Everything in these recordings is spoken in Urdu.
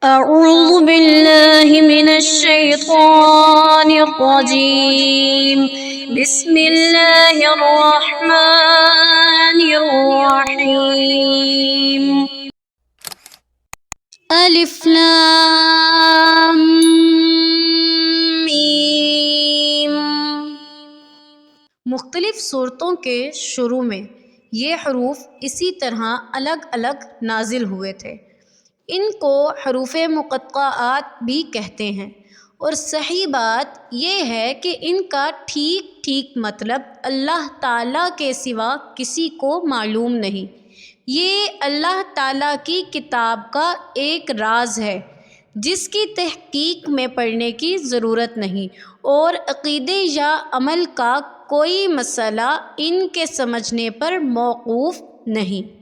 أعوذ بالله من الشيطان الرجيم. بسم الله الرحمن الرحيم. ألف لام میم. مختلف صورتوں کے شروع میں یہ حروف اسی طرح الگ الگ نازل ہوئے تھے۔ ان کو حروف مقطعات بھی کہتے ہیں، اور صحیح بات یہ ہے کہ ان کا ٹھیک مطلب اللہ تعالیٰ کے سوا کسی کو معلوم نہیں۔ یہ اللہ تعالیٰ کی کتاب کا ایک راز ہے جس کی تحقیق میں پڑھنے کی ضرورت نہیں، اور عقیدے یا عمل کا کوئی مسئلہ ان کے سمجھنے پر موقوف نہیں۔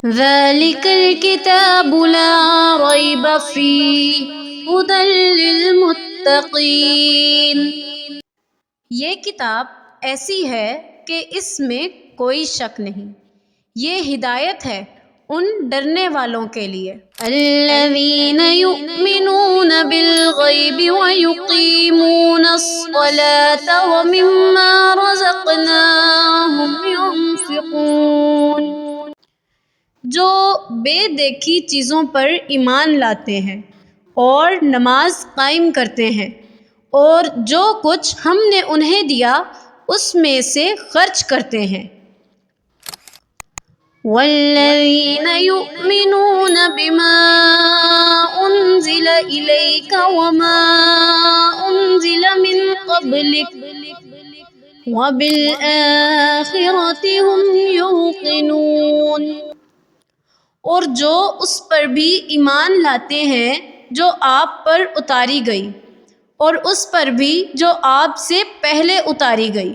ذَلِكَ الْكِتَابُ لَا رَيْبَ فِيهِ هُدًى لِّلْمُتَّقِينَ. یہ کتاب ایسی ہے کہ اس میں کوئی شک نہیں، یہ ہدایت ہے ان ڈرنے والوں کے لیے۔ الَّذِينَ يُؤْمِنُونَ بِالْغَيْبِ وَيُقِيمُونَ الصَّلَاةَ وَمِمَّا رَزَقْنَاهُمْ يُنْفِقُونَ. جو بے دیکھی چیزوں پر ایمان لاتے ہیں اور نماز قائم کرتے ہیں، اور جو کچھ ہم نے انہیں دیا اس میں سے خرچ کرتے ہیں۔ وَالَّذِينَ يُؤْمِنُونَ بِمَا أُنزِلَ إِلَيْكَ وَمَا أُنزِلَ مِن قَبْلِكَ وَبِالْآخِرَةِ هُمْ يُوقِنُونَ. اور جو اس پر بھی ایمان لاتے ہیں جو آپ پر اتاری گئی، اور اس پر بھی جو آپ سے پہلے اتاری گئی،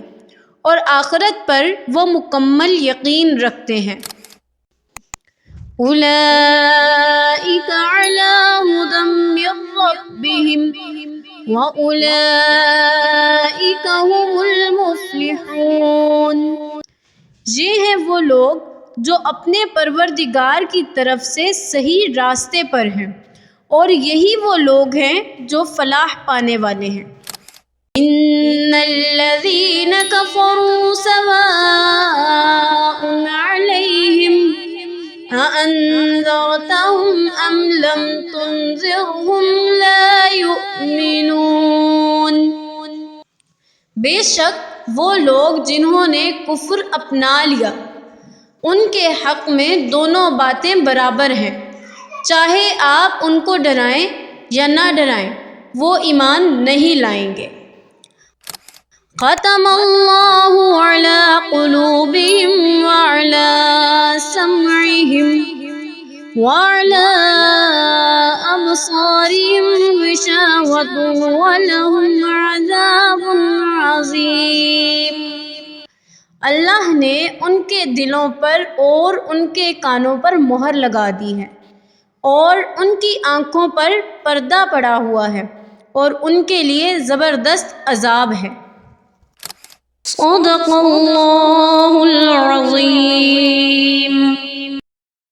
اور آخرت پر وہ مکمل یقین رکھتے ہیں۔ أُولَئِكَ عَلَىٰ هُدًى مِّن رَّبِّهِمْ وَأُولَئِكَ هُمُ الْمُفْلِحُونَ. یہ ہیں وہ لوگ جو اپنے پروردگار کی طرف سے صحیح راستے پر ہیں، اور یہی وہ لوگ ہیں جو فلاح پانے والے ہیں۔ إِنَّ الَّذِينَ كَفَرُوا سَوَاءٌ عَلَيْهِمْ أَأَنذَرْتَهُمْ أَمْ لَمْ تُنذِرْهُمْ لَا يُؤْمِنُونَ. بے شک وہ لوگ جنہوں نے کفر اپنا لیا، ان کے حق میں دونوں باتیں برابر ہیں، چاہے آپ ان کو ڈرائیں یا نہ ڈرائیں، وہ ایمان نہیں لائیں گے۔ ختم اللہ علی قلوبہم وعلی سمعہم وعلی ابصارہم غشاوۃ ولہم عذاب عظیم. اللہ نے ان کے دلوں پر اور ان کے کانوں پر مہر لگا دی ہے، اور ان کی آنکھوں پر پردہ پڑا ہوا ہے، اور ان کے لیے زبردست عذاب ہے۔ صدق اللہ العظیم.